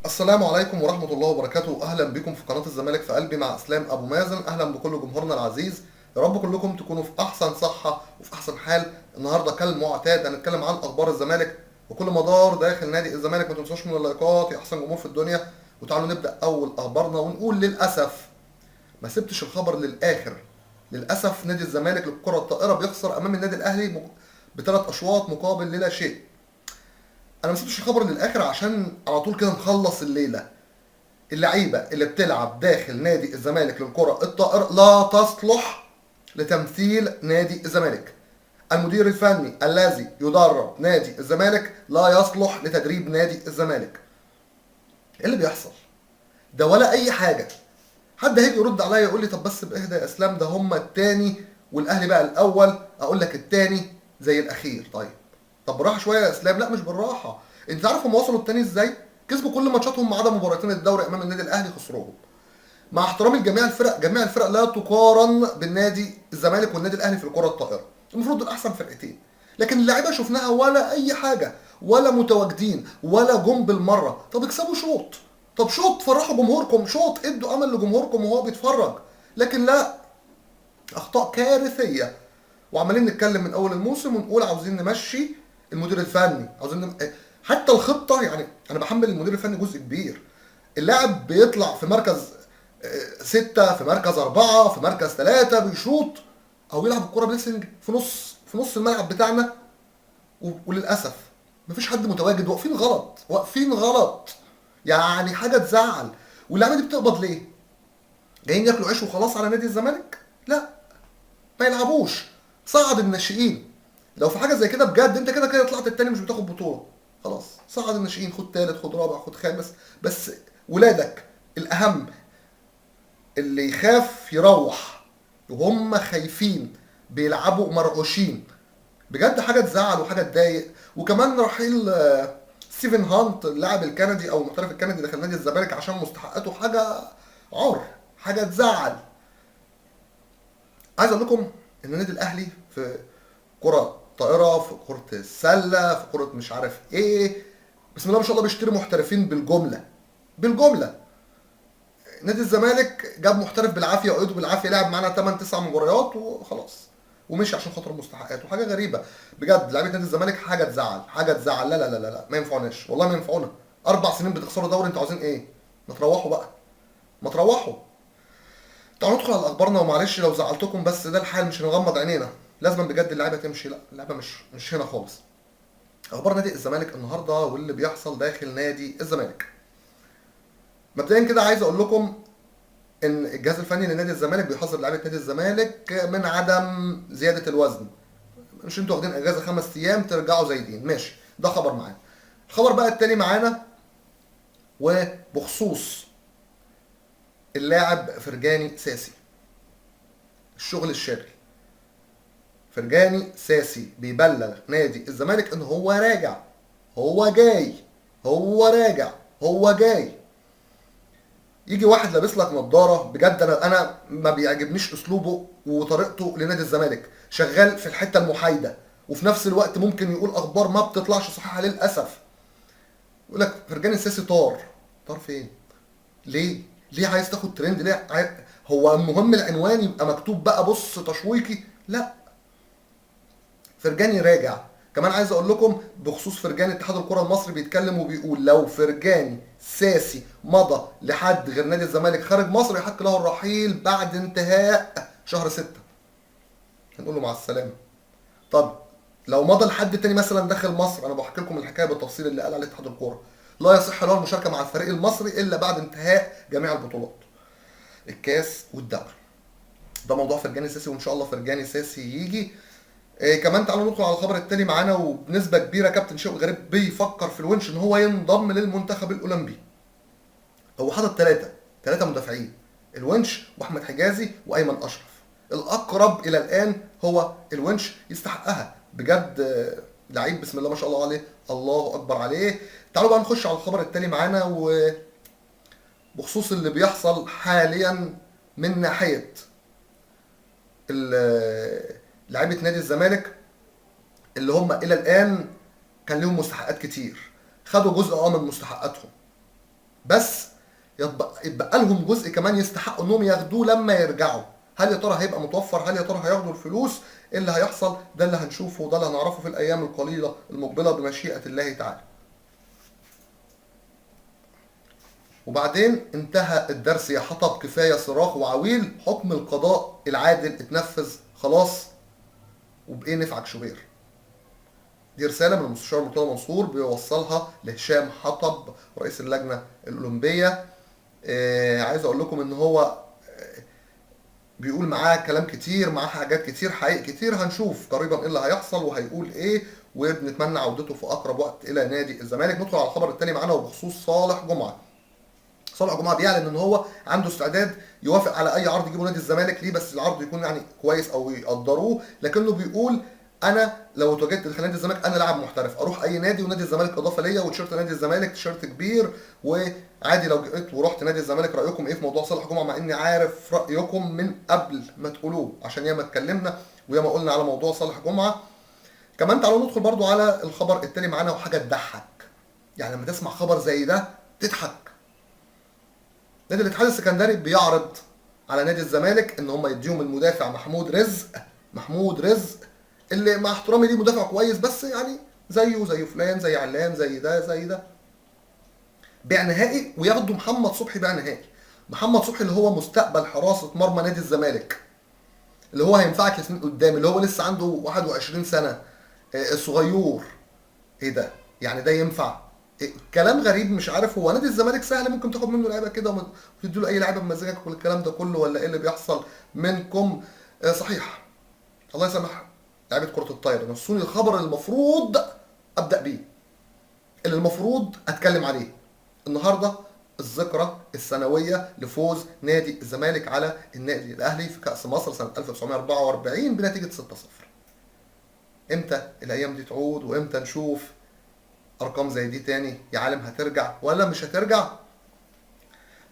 السلام عليكم ورحمة الله وبركاته. أهلا بكم في قناة الزمالك في قلبي مع إسلام أبو مازن. أهلا بكل جمهورنا العزيز، يا رب كلكم تكونوا في أحسن صحة وفي أحسن حال. النهاردة كالمعتاد هنتكلم عن أخبار الزمالك وكل مدار داخل نادي الزمالك. ما تنسوش من اللايكات يا أحسن جمهور في الدنيا. وتعالوا نبدأ أول أخبارنا ونقول للأسف ما سبتش الخبر للآخر. للأسف نادي الزمالك للكرة الطائرة بيخسر أمام النادي الأهلي بثلاث أشواط مقابل لا شيء. أنا ما سبتش الخبر للآخر عشان على طول كده نخلص الليلة. اللعيبه اللي بتلعب داخل نادي الزمالك للكره الطائره لا تصلح لتمثيل نادي الزمالك. المدير الفني الذي يدرب نادي الزمالك لا يصلح لتدريب نادي الزمالك. ايه اللي بيحصل ده ولا اي حاجه؟ حد هيجي يرد عليا يقول لي طب بس باهدى يا اسلام، ده هما التاني والاهلي بقى الاول. اقول لك التاني زي الاخير. طيب طب بالراحه شويه يا اسلام. لا مش بالراحه. انت عارف هم وصلوا التاني ازاي؟ كسبوا كل ماتشاتهم ما عدا مباراتين الدوري امام النادي الاهلي خسروهم. مع احترامي لجميع الفرق، جميع الفرق لا تقارن بالنادي الزمالك والنادي الاهلي في الكره الطائره. المفروض دول احسن فرقتين، لكن اللعيبه شفناها ولا اي حاجه، ولا متواجدين ولا جم بالمره. طب اكسبوا شوط، طب شوط فرحوا جمهوركم، شوط ادوا امل لجمهوركم وهو بيتفرج. لكن لا، اخطاء كارثيه. وعمالين نتكلم من اول الموسم ونقول عاوزين نمشي المدير الفني، حتى الخطه. يعني انا بحمل المدير الفني جزء كبير. اللاعب بيطلع في مركز ستة، في مركز أربعة، في مركز ثلاثة، بيشوط أو يلعب الكرة بليسنج في نص الملعب بتاعنا. وللأسف مفيش حد متواجد. واقفين غلط، واقفين غلط، يعني حاجة تزعل. واللعيبة دي بتقبض ليه؟ جايين ياكلوا عيش وخلاص على نادي الزمالك؟ لا، ما يلعبوش. صعد الناشئين. لو في حاجة زي كده بجد انت كده كده طلعت التاني مش بتاخد بطولة، خلاص صعد الناشئين، خد تالت، خد رابع، خد خامس. بس ولادك الأهم. اللي يخاف يروح وهم خايفين بيلعبوا مرعوشين. بجد حاجه تزعل وحاجه تضايق. وكمان رحيل ستيفن هانت اللاعب الكندي او المحترف الكندي داخل نادي الزمالك عشان مستحقاته حاجه عار، حاجه تزعل. عايز اقول لكم ان النادي الاهلي في كره طائره، في كره السله، في كره مش عارف ايه، بسم الله ما شاء الله بيشتري محترفين بالجمله. بالجمله. نادي الزمالك جاب محترف بالعافيه وايده بالعافيه، لعب معانا 8 9 مباريات وخلاص ومشي عشان خاطر مستحقاته. حاجه غريبه بجد. لعيبه نادي الزمالك حاجه تزعل، حاجه تزعل. لا لا لا لا, لا. ما ينفعناش والله، ما ينفعونا. 4 سنين بتخسروا دوري، انتوا عاوزين ايه؟ ما تروحوا بقى، ما تروحوا. تعالوا ندخل على اخبارنا. ومعلش لو زعلتكم بس ده الحال، مش هنغمض عينينا. لازم بجد اللعيبه تمشي. لا اللعيبه مش هنا خالص. اخبار نادي الزمالك النهارده واللي بيحصل داخل نادي الزمالك. مبدئيا كده عايز اقول لكم ان الجهاز الفني لنادي الزمالك بيحذر لعيبه نادي الزمالك من عدم زياده الوزن. مش انتوا واخدين اجازه 5 ايام ترجعوا زايدين؟ ماشي، ده خبر معانا. الخبر بقى التاني معانا وبخصوص اللاعب فرجاني ساسي. الشغل الشاغل. فرجاني ساسي بيبلغ نادي الزمالك ان هو راجع، هو جاي، هو راجع، هو جاي. يجي واحد لابس لك نظاره، بجد انا ما بيعجبنيش اسلوبه وطريقته لنادي الزمالك. شغال في الحته المحايده وفي نفس الوقت ممكن يقول اخبار ما بتطلعش صحيحه للاسف. يقول لك فرجاني الساسي طار. طار فين؟ ليه؟ ليه عايز تاخد ترند؟ ليه هو المهم العنوان يبقى مكتوب بقى بص تشويقي؟ لا، فرجاني راجع. كمان عايز اقول لكم بخصوص فرجاني، اتحاد الكره المصري بيتكلم وبيقول لو فرجاني ساسي مضى لحد غير نادي الزمالك خارج مصر يحق له الرحيل بعد انتهاء شهر 6. هنقول له مع السلامه. طب لو مضى لحد تاني مثلا داخل مصر، انا بحكي لكم الحكايه بالتفصيل اللي قال عليه اتحاد الكوره. لا يصح له المشاركه مع الفريق المصري الا بعد انتهاء جميع البطولات، الكاس والدوري. ده موضوع فرجاني ساسي، وان شاء الله فرجاني ساسي يجي. كمان تعالوا ندخل على الخبر التاني معانا. وبنسبه كبيره كابتن شوقي غريب بيفكر في الونش ان هو ينضم للمنتخب الاولمبي. هو حاطط ثلاثه مدافعين، الونش واحمد حجازي وايمن اشرف. الاقرب الى الان هو الونش، يستحقها بجد. لعيب بسم الله ما شاء الله عليه، الله اكبر عليه. تعالوا بقى نخش على الخبر التاني معانا وبخصوص اللي بيحصل حاليا من ناحيه لعيبه نادي الزمالك اللي هم الى الان كان لهم مستحقات كتير. خدوا جزء من مستحقاتهم. بس يتبقى لهم جزء كمان يستحقوا انهم ياخدوه لما يرجعوا. هل يا ترى هيبقى متوفر؟ هل يا ترى هياخدوا الفلوس؟ إيه اللي هيحصل؟ ده اللي هنشوفه وده اللي هنعرفه في الايام القليله المقبله بمشيئه الله تعالى. وبعدين انتهى الدرس يا حطب، كفايه صراخ وعويل، حكم القضاء العادل اتنفذ خلاص، وبايه نفعك شوبير. دي رساله من المستشار مرتضى منصور بيوصلها لهشام حطب رئيس اللجنه الاولمبيه. عايز اقول لكم ان هو بيقول معاه كلام كتير، معاه حاجات كتير، حقيقة كتير. هنشوف قريبا ايه اللي هيحصل وهيقول ايه، وبنتمنى عودته في اقرب وقت الى نادي الزمالك. ندخل على الخبر التاني معانا وبخصوص صالح جمعه. صالح جمعه بيعلن ان هو عنده استعداد يوافق على اي عرض يجيبه نادي الزمالك ليه، بس العرض يكون يعني كويس او يقدروه. لكنه بيقول انا لو اتواجدت داخل نادي الزمالك انا لاعب محترف، اروح اي نادي ونادي الزمالك اضافه ليا، وتيشيرت نادي الزمالك تيشيرت كبير. وعادي لو جيت ورحت نادي الزمالك، رايكم ايه في موضوع صالح جمعه؟ مع اني عارف رايكم من قبل ما تقولوه، عشان ياما اتكلمنا وياما قلنا على موضوع صالح جمعه. كمان تعالوا ندخل برضو على الخبر التاني معانا، وحاجه تضحك. يعني لما تسمع خبر زي ده تضحك. نادي الاتحاد السكندري بيعرض على نادي الزمالك ان هم يديهم المدافع محمود رزق. محمود رزق اللي مع احترامي ليه مدافع كويس، بس يعني زيه زي فلان زي علان زي ده زي ده، بيع نهائي، وياخدوا محمد صبحي بيع نهائي. محمد صبحي اللي هو مستقبل حراسة مرمى نادي الزمالك، اللي هو هينفعك لسنين قدام، اللي هو لسه عنده 21 سنة، الصغير. ايه ده؟ يعني ده ينفع؟ كلام غريب. مش عارف هو نادي الزمالك سهل ممكن تاخد منه لعيبه كده وتدي له اي لعيبه بمزاجك والكلام ده كله، ولا ايه اللي بيحصل منكم؟ صحيح، الله يسامح لعيبه كره الطايره، نصوني الخبر اللي المفروض ابدا بيه، اللي المفروض اتكلم عليه النهارده. الذكرى السنويه لفوز نادي الزمالك على النادي الاهلي في كاس مصر سنه 1944 بنتيجه 6-0. امتى الايام دي تعود؟ وامتى نشوف ارقام زي دي تاني؟ يا عالم هترجع ولا مش هترجع؟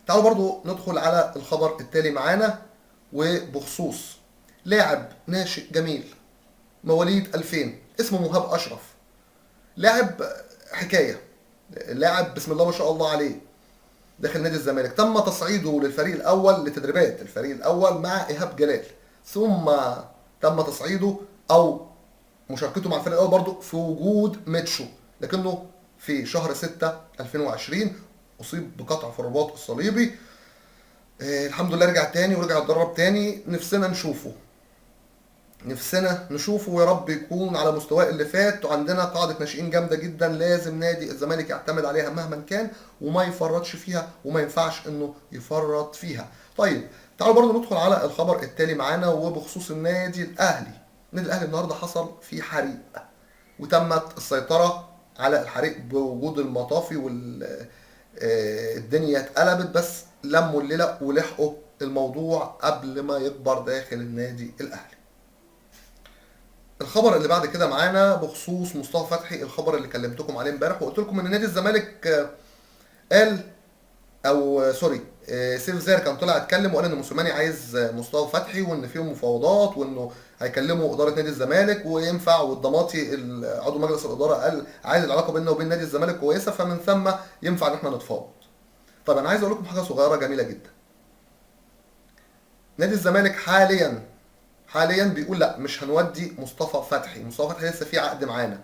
تعالوا برضو ندخل على الخبر التالي معانا، وبخصوص لاعب ناشئ جميل مواليد 2000 اسمه مهاب اشرف. لاعب حكايه، لاعب بسم الله ما شاء الله عليه داخل نادي الزمالك. تم تصعيده للفريق الاول لتدريبات الفريق الاول مع ايهاب جلال، ثم تم تصعيده او مشاركته مع الفريق الاول برضه في وجود ميتشو، لكنه في شهر 6 2020 اصيب بقطع في الرباط الصليبي. الحمد لله رجع تاني ورجع يتدرب تاني. نفسنا نشوفه، نفسنا نشوفه، ويا رب يكون على مستواه اللي فات. وعندنا قاعدة ناشئين جامدة جدا لازم نادي الزمالك يعتمد عليها مهما كان، وما يفرطش فيها، وما ينفعش انه يفرط فيها. طيب تعالوا برضو ندخل على الخبر التالي معانا، وبخصوص النادي الاهلي. النادي الاهلي النهارده حصل فيه حريق، وتمت السيطرة على الحريق بوجود المطافي الدنيا اتقلبت، بس لموا الليلة ولحقوا الموضوع قبل ما يكبر داخل النادي الاهلي. الخبر اللي بعد كده معانا بخصوص مصطفى فتحي، الخبر اللي كلمتكم عليه امبارح وقلت لكم ان نادي الزمالك قال او سوري سيف زاهر كان طلع اتكلم وقال ان موسيماني عايز مصطفى فتحي، وان فيهم مفاوضات، وانه هيكلموا اداره نادي الزمالك وينفع. والضماطي عضو مجلس الاداره قال عايز العلاقه بيننا وبين نادي الزمالك كويسه، فمن ثم ينفع ان احنا نتفاوض. طب انا عايز اقول لكم حاجه صغيره جميله جدا. نادي الزمالك حاليا بيقول لا مش هنودي مصطفى فتحي. مصطفى فتحي لسه في عقد معانا.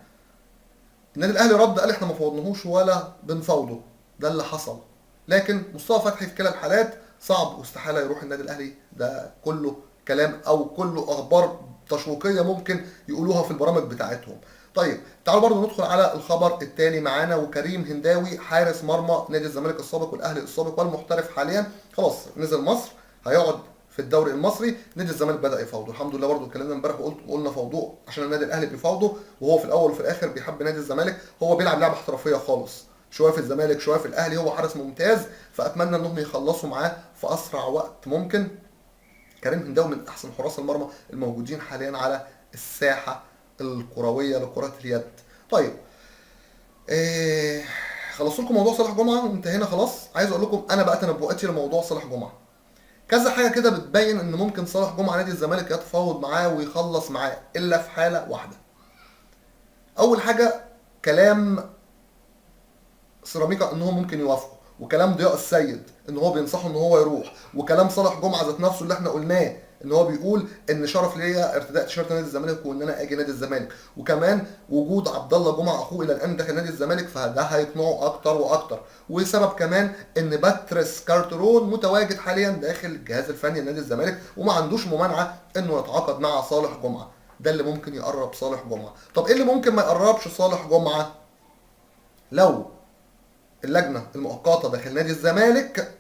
النادي الاهلي رد قال احنا ما فوضناهوش ولا بنفاوضه، ده اللي حصل. لكن مصطفى فتحي في كلا الحالات صعب واستحاله يروح النادي الاهلي. ده كله كلام او كله اخبار تشويقيه ممكن يقولوها في البرامج بتاعتهم. طيب تعالوا برضو ندخل على الخبر الثاني معانا. وكريم هنداوي حارس مرمى نادي الزمالك السابق والاهلي السابق والمحترف حاليا خلاص نزل مصر، هيقعد في الدوري المصري. نادي الزمالك بدا يفاوضه الحمد لله. برضو اتكلمنا امبارح وقلنا فوضوه عشان النادي الاهلي بيفاوضه، وهو في الاول وفي الاخر بيحب نادي الزمالك. هو بيلعب لعبه احترافيه خالص، شويه في الزمالك شويه في الاهلي. هو حارس ممتاز، فاتمنى انهم يخلصوا معاه في اسرع وقت ممكن. كريم هنداوي من احسن حراس المرمى الموجودين حاليا على الساحه الكرويه لكره اليد. طيب خلصت لكم موضوع صالح جمعه وانتهينا خلاص. عايز اقول لكم انا بقى تنبؤاتي لموضوع صالح جمعه. كذا حاجه كده بتبين ان ممكن صالح جمعه نادي الزمالك يتفاوض معاه ويخلص معاه، الا في حاله واحده. اول حاجه كلام سيراميكا انهم ممكن يوافقوا، وكلام ضياء السيد ان هو بينصحه ان هو يروح، وكلام صالح جمعه ذات نفسه اللي احنا قلناه ان هو بيقول ان شرف ليا ارتداء تيشيرت نادي الزمالك وان انا اجي نادي الزمالك، وكمان وجود عبد الله جمعه اخوه الى الان داخل نادي الزمالك فده هيقنعه اكتر واكتر. وسبب كمان ان باتريس كارترون متواجد حاليا داخل الجهاز الفني لنادي الزمالك وما عندوش ممانعه انه يتعاقد مع صالح جمعه. ده اللي ممكن يقرب صالح جمعه. طب ايه اللي ممكن ما يقربش صالح جمعه؟ لو اللجنه المؤقته داخل نادي الزمالك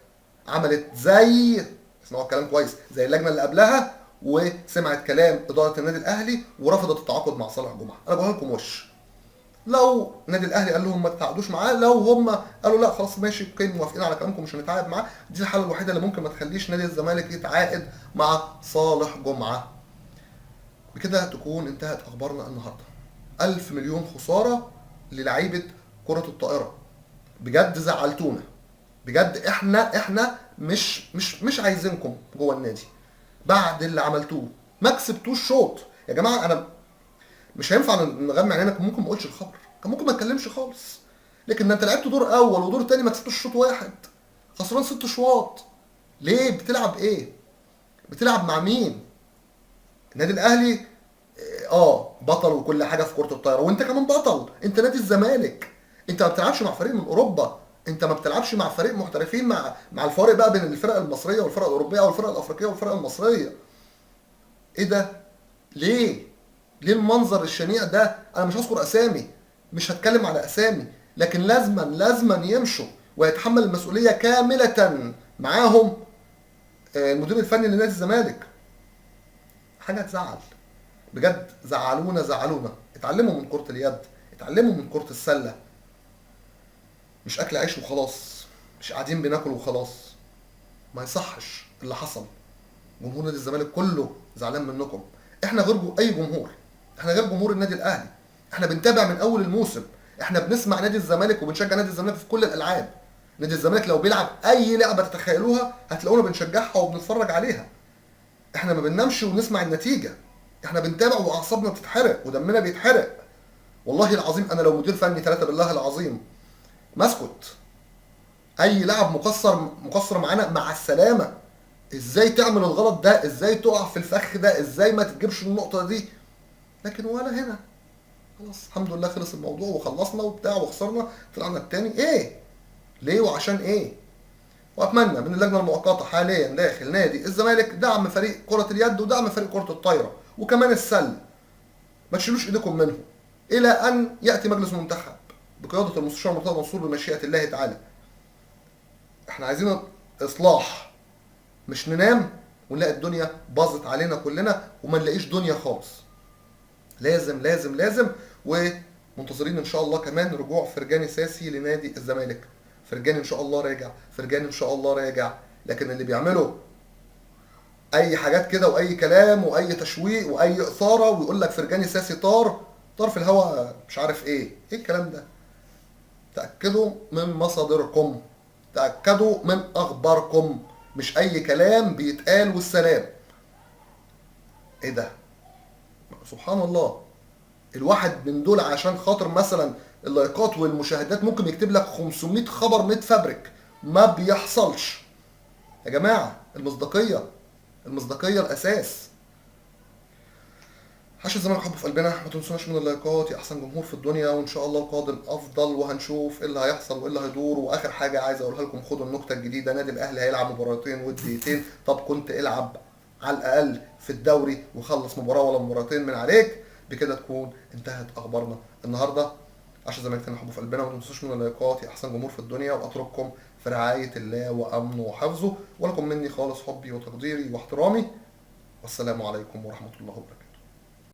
عملت زي، اسمعوا الكلام كويس، زي اللجنه اللي قبلها وسمعت كلام اداره النادي الاهلي ورفضت التعاقد مع صالح جمعه. انا بقول لكم لو النادي الاهلي قال لهم ما تتعاقدوش معاه، لو هم قالوا لا خلاص ماشي اوكي موافقين على كلامكم مش هنتعاقد معاه، دي الحاله الوحيده اللي ممكن ما تخليش نادي الزمالك يتعاقد مع صالح جمعه. بكده تكون انتهت اخبارنا النهارده. 1000 مليون خساره للعيبه كره الطائره. بجد زعلتونا. بجد احنا مش عايزينكم جوه النادي بعد اللي عملتوه. ما كسبتوش شوط يا جماعه. انا مش هينفع نغمى عينينا، كان ممكن ما اقولش الخبر، كان ممكن ما اتكلمش خالص. لكن ده انت لعبت دور اول ودور تاني ما كسبتش شوط واحد، خسران 6 شواط. ليه؟ بتلعب ايه؟ بتلعب مع مين؟ النادي الاهلي بطل وكل حاجه في كره الطايره، وانت كمان بطل. انت نادي الزمالك، انت ما بتلعبش مع فريق من اوروبا، انت ما بتلعبش مع فريق محترفين، مع الفارق بقى بين الفرق المصريه والفرق الاوروبيه والفرق الافريقيه والفرق المصريه. ايه ده؟ ليه المنظر الشنيع ده؟ انا مش هذكر اسامي، مش هتكلم على اسامي، لكن لازما يمشوا ويتحمل المسؤوليه كامله معاهم المدير الفني لنادي الزمالك. حاجه تزعل بجد. زعلونا. اتعلموا من كره اليد، اتعلموا من كره السله. مش اكل عيش وخلاص، مش قاعدين بناكل وخلاص. ما يصحش اللي حصل. جمهور نادي الزمالك كله زعلان منكم. احنا غير اي جمهور، احنا غير جمهور النادي الاهلي. احنا بنتابع من اول الموسم، احنا بنسمع نادي الزمالك وبنشجع نادي الزمالك في كل الالعاب. نادي الزمالك لو بيلعب اي لعبه تتخيلوها هتلاقونا بنشجعها وبنتفرج عليها. احنا ما بننامش ونسمع النتيجه، احنا بنتابع واعصابنا بتتحرق ودمنا بيتحرق. والله العظيم انا لو مدير فني 3 بالله العظيم ما اسكت. اي لاعب مقصر معانا مع السلامه. ازاي تعمل الغلط ده؟ ازاي تقع في الفخ ده؟ ازاي ما تجيبش النقطه دي؟ لكن ولا هنا. خلاص الحمد لله خلص الموضوع وخلصنا وبتاع وخسرنا، طلعنا التاني. ايه؟ ليه وعشان ايه؟ واتمنى من اللجنه المؤقته حاليا داخل نادي الزمالك دعم فريق كره اليد ودعم فريق كره الطايره وكمان السله. ما تشيلوش ايديكم منهم الى ان ياتي مجلس منتخب بقياده المستشار مرتضى منصور بمشيئه الله تعالى. احنا عايزين اصلاح، مش ننام ونلاقي الدنيا باظت علينا كلنا وما نلاقيش دنيا خالص. لازم ومنتظرين ان شاء الله كمان رجوع فرجاني ساسي لنادي الزمالك. فرجاني ان شاء الله راجع، فرجاني ان شاء الله راجع. لكن اللي بيعملوا اي حاجات كده واي كلام واي تشويق واي اثاره ويقول لك فرجاني ساسي طار في الهواء مش عارف ايه الكلام ده. تاكدوا من مصادركم، تاكدوا من اخباركم، مش اي كلام بيتقال والسلام. ايه ده؟ سبحان الله. الواحد من دول عشان خاطر مثلا اللايكات والمشاهدات ممكن يكتب لك 500 خبر متفبرك. ما بيحصلش يا جماعه. المصداقيه الاساس. حش الزمالك حب في قلبنا. ما تنسوناش من اللايكات يا احسن جمهور في الدنيا، وان شاء الله القادم افضل وهنشوف ايه اللي هيحصل وايه اللي هيدور. واخر حاجه عايز اقولها لكم، خدوا النكته الجديده. نادي الاهلي هيلعب مباراتين وديتين. طب كنت العب على الاقل في الدوري وخلص مباراه ولا مباراتين من عليك. بكده تكون انتهت اخبارنا النهارده. عشان الزمالك تاني حبه في قلبنا. وما تنسوش من اللايكات يا احسن جمهور في الدنيا، واترككم في رعايه الله وامنه وحفظه. ولكم مني خالص حبي وتقديري واحترامي، والسلام عليكم ورحمه الله وبركاته.